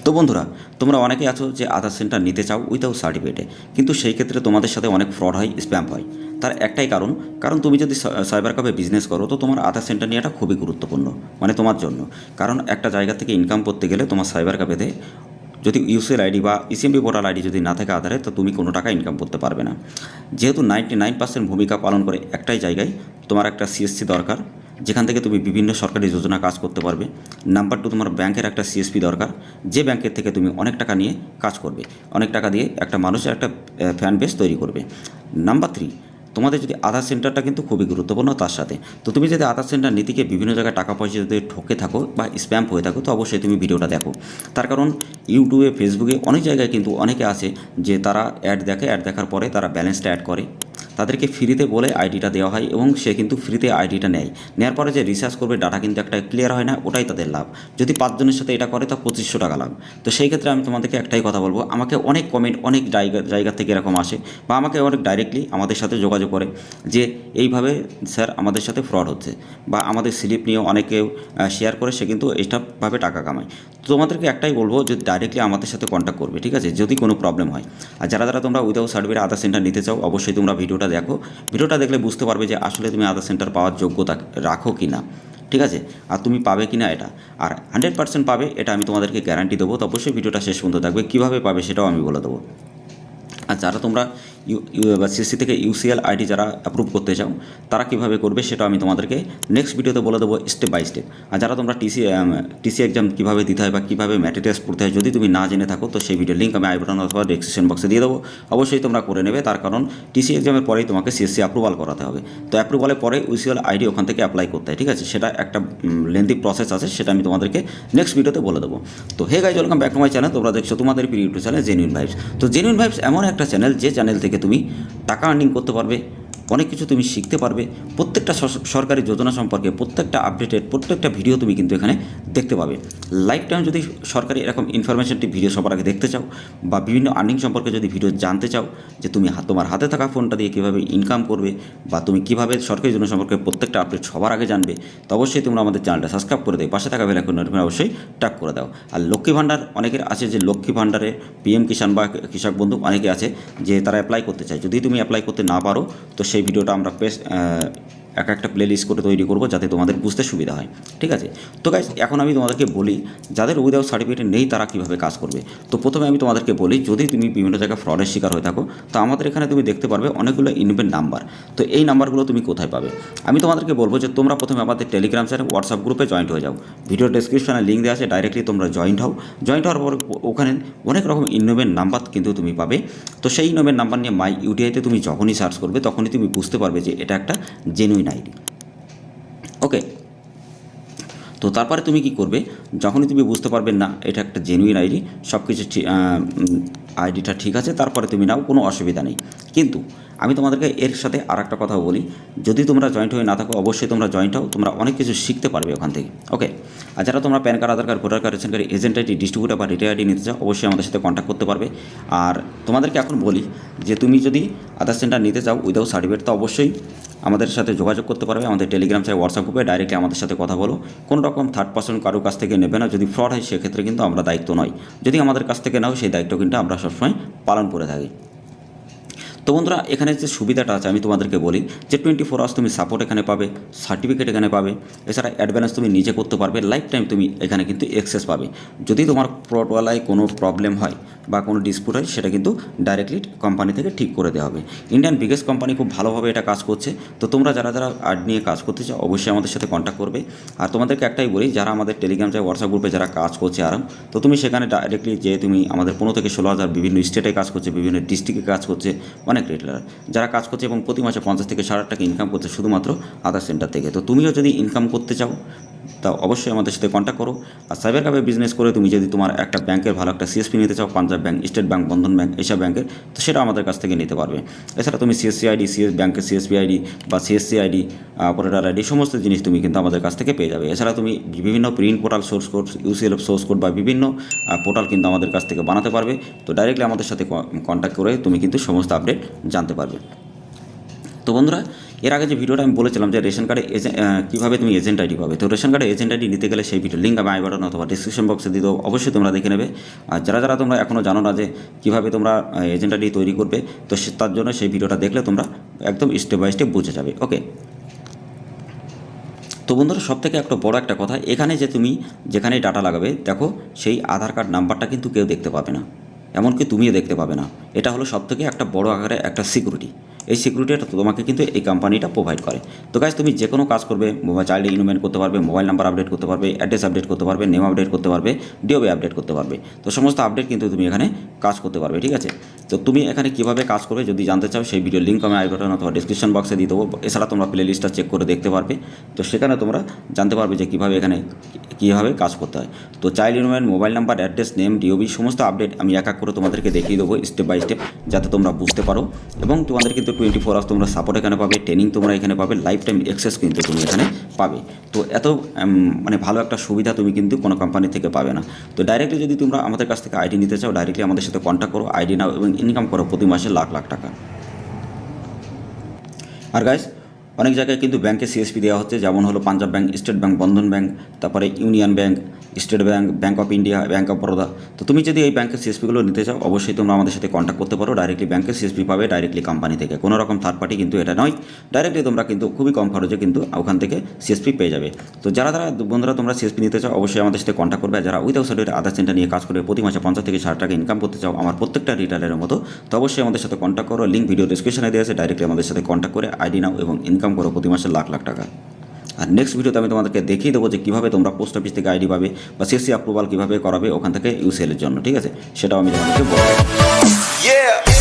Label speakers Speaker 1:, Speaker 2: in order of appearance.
Speaker 1: তো বন্ধুরা, তোমরা অনেকে আছো যে আধার সেন্টার নিতে চাও উইথাউট সার্টিফিকেটে, কিন্তু সেই ক্ষেত্রে তোমাদের সাথে অনেক ফ্রড হয়, স্প্যাম হয়। তার একটাই কারণ তুমি যদি সাইবার ক্যাফে বিজনেস করো তো তোমার আধার সেন্টার নেওয়াটা খুবই গুরুত্বপূর্ণ, মানে তোমার জন্য। কারণ একটা জায়গা থেকে ইনকাম করতে গেলে তোমার সাইবার ক্যাফেতে যদি ইউসিএল আইডি বা ইসিএমবি পোর্টাল আইডি যদি না থাকে আধারে, তো তুমি কোনো টাকা ইনকাম করতে পারবে না। যেহেতু 99% ভূমিকা পালন করে একটাই জায়গায়, তোমার একটা সিএসসি দরকার, যেখান থেকে তুমি বিভিন্ন সরকারি যোজনা কাজ করতে পারবে। নাম্বার 2, তোমার ব্যাংকের একটা সিএসপি দরকার, যে ব্যাংকের থেকে তুমি অনেক টাকা নিয়ে কাজ করবে, অনেক টাকা দিয়ে একটা মানুষের একটা ফ্যান বেস তৈরি করবে। নাম্বার 3, তোমাদের যদি আধার সেন্টারটা কিন্তু খুবই গুরুত্বপূর্ণ তার সাথে। তো তুমি যদি আধার সেন্টার নীতি গিয়ে বিভিন্ন জায়গায় টাকা পয়সা যদি ঠকে থাকো বা স্প্যাম হয়ে থাকো, তো অবশ্যই তুমি ভিডিওটা দেখো। তার কারণ ইউটিউবে, ফেসবুকে অনেক জায়গায় কিন্তু অনেকে আছে যে তারা অ্যাড দেখে, অ্যাড দেখার পরে তারা ব্যালেন্সটা অ্যাড করে, তাদেরকে ফ্রিতে বলে আইডিটা দেওয়া হয় এবং সে কিন্তু ফ্রিতে আইডিটা নেয়। নেওয়ার পরে যে রিসার্চ করবে ডাটা কিন্তু একটা ক্লিয়ার হয় না, ওটাই তাদের লাভ। যদি 5 জনের সাথে এটা করে তা 2500 টাকা লাভ। তো সেই ক্ষেত্রে আমি তোমাদেরকে একটাই কথা বলবো, আমাকে অনেক কমেন্ট অনেক জায়গা থেকে এরকম আসে, বা আমাকে অনেক ডাইরেক্টলি আমাদের সাথে যোগাযোগ করে যে এইভাবে স্যার আমাদের সাথে ফ্রড হচ্ছে, বা আমাদের স্লিপ নিয়ে অনেকেও শেয়ার করে সে কিন্তু এইসবভাবে টাকা কামায়। তো তোমাদেরকে একটাই বলবো যে ডাইরেক্টলি আমাদের সাথে কন্ট্যাক্ট করবে, ঠিক আছে, যদি কোনো প্রবলেম হয়। আর যারা তোমরা উইদাউট সার্টিফিকেট আধার সেন্টার নিতে চাও, অবশ্যই তোমরা ভিডিওটা দেখো। ভিডিওটা দেখলে বুঝতে পারবে যে আসলে তুমি আধার সেন্টার পাওয়ার যোগ্যতা রাখো কি না, ঠিক আছে, আর তুমি পাবে কি না এটা। আর 100% পাবে, এটা আমি তোমাদেরকে গ্যারান্টি দেবো। তো অবশ্যই ভিডিওটা শেষ পর্যন্ত থাকবে, কীভাবে পাবে সেটাও আমি বলে দেবো। আর যারা তোমরা সিএসসি থেকে ইউসিএল আইডি যারা অ্যাপ্রুভ করতে চাও, তারা কীভাবে করবে সেটা আমি তোমাদেরকে নেক্সট ভিডিওতে বলে দেবো স্টেপ বাই স্টেপ। আর যারা তোমরা টিসি এক্সাম কীভাবে দিতে হয় বা কীভাবে ম্যাটেরিয়ালস পড়তে হয়, যদি তুমি না জেনে থাকো, তো সেই ভিডিও লিঙ্ক আমি আই বাটন অথবা ডেসক্রিপশন বক্সে দিয়ে দেবো। অবশ্যই তোমরা করে নেবে, তার কারণ টিসি এক্সামের পরেই তোমাকে সিএসসি অ্যাপ্রুভাল করাতে হবে। তো অ্যাপ্রুভালের পরে ইউসিএল আইডি ওখান থেকে অ্যাপ্লাই করতে হয়, ঠিক আছে, সেটা একটা লেন্থি প্রসেস আছে, সেটা আমি তোমাদেরকে নেক্সট ভিডিওতে বলে দেবো। তো hey guys, welcome back to my channel. তোমরা দেখছো তোমাদের প্রিয় ইউটিউব চ্যানেল জেনুইন ভাইবস। তো জেনুইন ভাইবস এমন একটা চ্যানেল, যে চ্যানেল থেকে তুমি টাকা আর্নিং করতে পারবে, অনেক কিছু তুমি শিখতে পারবে। প্রত্যেকটা সরকারি যোজনা সম্পর্কে প্রত্যেকটা আপডেটেড প্রত্যেকটা ভিডিও তুমি কিন্তু এখানে দেখতে পাবে। লাইফ টাইম যদি সরকারি এরকম ইনফরমেশনটি ভিডিও সবার আগে দেখতে চাও, বা বিভিন্ন আর্নিং সম্পর্কে যদি ভিডিও জানতে চাও, যে তুমি তোমার হাতে থাকা ফোনটা দিয়ে কীভাবে ইনকাম করবে, বা তুমি কীভাবে সরকারি যোজনা সম্পর্কে প্রত্যেকটা আপডেট সবার আগে জানবে, তো অবশ্যই তোমরা আমাদের চ্যানেলটা সাবস্ক্রাইব করে দেয়, পাশে থাকা বেল আইকন অবশ্যই ট্যাপ করে দাও। আর লক্ষ্মী ভাণ্ডার অনেকের আছে, যে লক্ষ্মী ভাণ্ডারে পিএম কিষাণ বা কৃষক বন্ধু অনেকে আছে যে তারা অ্যাপ্লাই করতে চায়। যদি তুমি অ্যাপ্লাই করতে না পারো, তো সেই ভিডিওটা আমরা একটা প্লেলিস্ট করে তৈরি করবো, যাতে তোমাদের বুঝতে সুবিধা হয়, ঠিক আছে। তো গাইজ, এখন আমি তোমাদেরকে বলি যাদের উইদাউট সার্টিফিকেট নেই তারা কীভাবে কাজ করবে। তো প্রথমে আমি তোমাদেরকে বলি, যদি তুমি বিভিন্ন জায়গায় ফ্রডের শিকার হয়ে থাকো, তো আমাদের এখানে তুমি দেখতে পারবে অনেকগুলো ইনভেন্ট নাম্বার। তো এই নাম্বারগুলো তুমি কোথায় পাবে, আমি তোমাদেরকে বলবো যে তোমরা প্রথমে আমাদের টেলিগ্রাম চ্যানেল, হোয়াটসঅ্যাপ গ্রুপে জয়েন্ট হয়ে যাও। ভিডিও ডেসক্রিপশনে লিঙ্ক দেওয়া আছে, ডাইরেক্টলি তোমরা জয়েন্ট হওয়ার পর ওখানে অনেক রকম ইনভেন্ট নাম্বার কিন্তু তুমি পাবে। তো সেই ইনভেন্ট নাম্বার নিয়ে মাই ইউটিআইতে তুমি যখনই সার্চ করবে, তখনই তুমি বুঝতে পারবে যে এটা একটা জেনুইন আইডি। ওকে, তো তারপরে তুমি কি করবে, যখনই তুমি বুঝতে পারবে না এটা একটা জেনুইন আইডি, সব কিছু আইডিটা ঠিক আছে, তারপরে তুমি নাও, কোনো অসুবিধা নেই। কিন্তু আমি তোমাদেরকে এর সাথে আর একটা কথা বলি, যদি তোমরা জয়েন্ট হয়ে না থাকো, অবশ্যই তোমরা জয়েন্ট হও, তোমরা অনেক কিছু শিখতে পারবে ওখান থেকে। ওকে, আর যারা তোমরা PAN card, Aadhaar card, voter card, ration card, agent ID, distributor বা রিটায়ার আইডি নিতে চাও, অবশ্যই আমাদের সাথে কন্ট্যাক্ট করতে পারবে। আর তোমাদেরকে এখন বলি যে তুমি যদি আধার সেন্টার নিতে চাও উইদাউট সার্টিফিকেট, তো অবশ্যই আমাদের সাথে যোগাযোগ করতে পারবে। আমাদের টেলিগ্রাম চাই, হোয়াটসঅ্যাপ গ্রুপে ডাইরেক্টলি আমাদের সাথে কথা বলো। কোনো রকম থার্ড পার্সন কারোর কাছ থেকে নেবে না। যদি ফ্রড হয় সেক্ষেত্রে কিন্তু আমরা দায়িত্ব নয়, যদি আমাদের কাছ থেকে নাও সেই দায়িত্ব কিন্তু আমরা সবসময় পালন করে থাকি। তো বন্ধুরা, এখানে যে সুবিধাটা আছে আমি তোমাদেরকে বলি, যে 24 আওয়ার্স তুমি সাপোর্ট এখানে পাবে, সার্টিফিকেট এখানে পাবে, এছাড়া অ্যাডভান্স তুমি নিজে করতে পারবে, লাইফ টাইম তুমি এখানে কিন্তু অ্যাক্সেস পাবে। যদি তোমার ফ্রডওয়ালায় কোনো প্রবলেম হয় বা কোনো ডিসপুট হয়, সেটা কিন্তু ডাইরেক্টলি কোম্পানি থেকে ঠিক করে দেওয়া হবে। ইন্ডিয়ান বিগেস্ট কোম্পানি খুব ভালোভাবে এটা কাজ করছে। তো তোমরা যারা আর্ট নিয়ে কাজ করতে চাও, অবশ্যই আমাদের সাথে কন্ট্যাক্ট করবে। আর তোমাদেরকে একটাই বলি, যারা আমাদের টেলিগ্রাম চাই, হোয়াটসঅ্যাপ গ্রুপে যারা কাজ করছে আরাম, তো তুমি সেখানে ডাইরেক্টলি যে তুমি আমাদের 15 থেকে 16,000 বিভিন্ন স্টেটে কাজ করছে, বিভিন্ন ডিস্ট্রিক্টে কাজ করছে, অনেক রেটলার যারা কাজ করছে এবং প্রতি মাসে 50 থেকে 60 টাকা ইনকাম করছে শুধুমাত্র আধার সেন্টার থেকে। তো তুমিও যদি ইনকাম করতে চাও, তা অবশ্যই আমাদের সাথে কন্ট্যাক্ট করো। আর সাইবার ক্যাফে বিজনেস করে তুমি যদি তোমার একটা ব্যাংকের ভালো একটা সিএসপি নিতে চাও, পাঞ্জাব ব্যাংক, স্টেট ব্যাংক, বন্ধন ব্যাংক, এইসব ব্যাংকের, তো সেটা আমাদের কাছ থেকে নিতে পারবে। এছাড়া তুমি সিএসসি আইডি, ব্যাংকের সিএসপি আইডি বা সিএসসি আইডি, অপারেটর আইডি, সমস্ত জিনিস তুমি কিন্তু আমাদের কাছ থেকে পেয়ে যাবে। এছাড়া তুমি বিভিন্ন print portal, source code, UCL source code বা বিভিন্ন পোর্টাল কিন্তু আমাদের কাছ থেকে বানাতে পারবে। তো ডাইরেক্টলি আমাদের সাথে কন্ট্যাক্ট করে তুমি কিন্তু সমস্ত আপডেট জানতে পারবে। তো বন্ধুরা, এর আগে যে ভিডিওটা আমি বলেছিলাম যে রেশন কার্ডে কীভাবে তুমি এজেন্ট আইডি পাবে, তো রেশন কার্ডে এজেন্ট আইডি নিতে গেলে সেই ভিডিও লিঙ্ক আমি আই বাটন অথবা ডিসক্রিপশন বক্সে দিয়ে দেবো, অবশ্যই তোমরা দেখে নেবে। আর যারা তোমরা এখনও জানো না যে কীভাবে তোমরা এজেন্ট আইডি তৈরি করবে, তো তার জন্য সেই ভিডিওটা দেখলে তোমরা একদম স্টেপ বাই স্টেপ বুঝে যাবে। ওকে, তো বন্ধুরা সবথেকে একটা বড় একটা কথা, এখানে যে তুমি যেখানে ডাটা লাগাবে দেখো সেই আধার কার্ড নাম্বারটা কিন্তু কেউ দেখতে পাবে না, এমনকি তুমিও দেখতে পাবে না। এটা হলো সবথেকে একটা বড় আকারে একটা সিকিউরিটি। এই সিকিউরিটিটা তোমাকে কিন্তু এই কোম্পানিটা প্রোভাইড করে। তো গাইস তুমি যে কোনো কাজ করবে, চাইল্ড ইনভেন্ট করতে পারবে, মোবাইল নাম্বার আপডেট করতে পারবে, অ্যাড্রেস আপডেট করতে পারবে, নেম আপডেট করতে পারবে, ডিওবি আপডেট করতে পারবে। তো সমস্ত আপডেট কিন্তু তুমি এখানে কাজ করতে পারবে, ঠিক আছে। তো তুমি এখানে কীভাবে কাজ করবে যদি জানতে চাও, সেই ভিডিও লিঙ্ক আমি আই বাটন অথবা ডিসক্রিপশন বক্সে দিয়ে দেবো। এছাড়া তোমরা প্লে লিস্টটা চেক করে দেখতে পারবে, তো সেখানে তোমরা জানতে পারবে যে কীভাবে এখানে কীভাবে কাজ করতে হয়। তো child invent, mobile number, address, name, DOB সমস্ত আপডেট আমি এক এক করে তোমাদেরকে দেখিয়ে দেবো স্টেপ বাই স্টেপ, যাতে তোমরা বুঝতে পারো। এবং তোমাদের কিন্তু 24 আওয়ার্স তোমরা সাপোর্ট এখানে পাবে, ট্রেনিং তোমরা এখানে পাবে, লাইফ টাইম অ্যাক্সেস কিন্তু তুমি এখানে পাবে। তো এত মানে ভালো একটা সুবিধা তুমি কিন্তু কোনো কোম্পানি থেকে পাবে না। তো ডাইরেক্টলি যদি তোমরা আমাদের কাছ থেকে আইডি নিতে চাও, ডাইরেক্টলি আমাদের সাথে কন্ট্যাক্ট করো, আইডি নাও এবং ইনকাম করো প্রতি মাসে লাখ লাখ টাকা। আর গাইস অনেক জায়গায় কিন্তু ব্যাংকে সিএসপি দেওয়া হচ্ছে, যেমন হলো পাঞ্জাব ব্যাংক, স্টেট ব্যাংক, বন্ধন ব্যাংক, তারপরে union bank, state bank, bank of India, bank of Baroda. তো তুমি যদি এই ব্যাংকের সিএসপিগুলো নিতে চাও, অবশ্যই তোমরা আমাদের সাথে কন্ট্যাক্ট করতে পারো। ডাইরেক্টলি ব্যাংকের সিএসপি পাবে, ডাইরেক্টলি কোম্পানি থেকে, কোনো রকম থার্ড পার্টি কিন্তু এটা নয়। ডাইরেক্টলি তোমরা কিন্তু খুবই কম খরচে কিন্তু ওখান থেকে সিএসপি পেয়ে যাবে। তো যারা বন্ধুরা তোমরা সিএসপি নিতে চাও, অবশ্যই আমাদের সাথে কন্ট্যাক্ট করবে। যারা উইদাউট সার্টিফিকেট আধার সেন্টার নিয়ে কাজ করে প্রতি মাসে 50 থেকে 60 টাকা ইনকাম করতে চাও আমার প্রত্যেকটা রিটাইলের মতো, তো অবশ্যই আমাদের সাথে কন্ট্যাক্ট করো। লিঙ্ক ভিডিও ডিসক্রিপশনে দেওয়া আছে, ডাইরেক্টলি আমাদের সাথে কন্ট্যাক্ট করে আইডি নাও এবং ইনকাম করো প্রতি মাসে লাখ লাখ টাকা। আর নেক্সট ভিডিওতে আমি তোমাদেরকে দেখিয়ে দেবো যে কীভাবে তোমরা পোস্ট অফিস থেকে আইডি পাবে বা সিএসসি অ্যাপ্রুভাল কীভাবে করাবে ওখান থেকে ইউসিএলের জন্য, ঠিক আছে, সেটাও আমি তোমাদেরকে বলবো।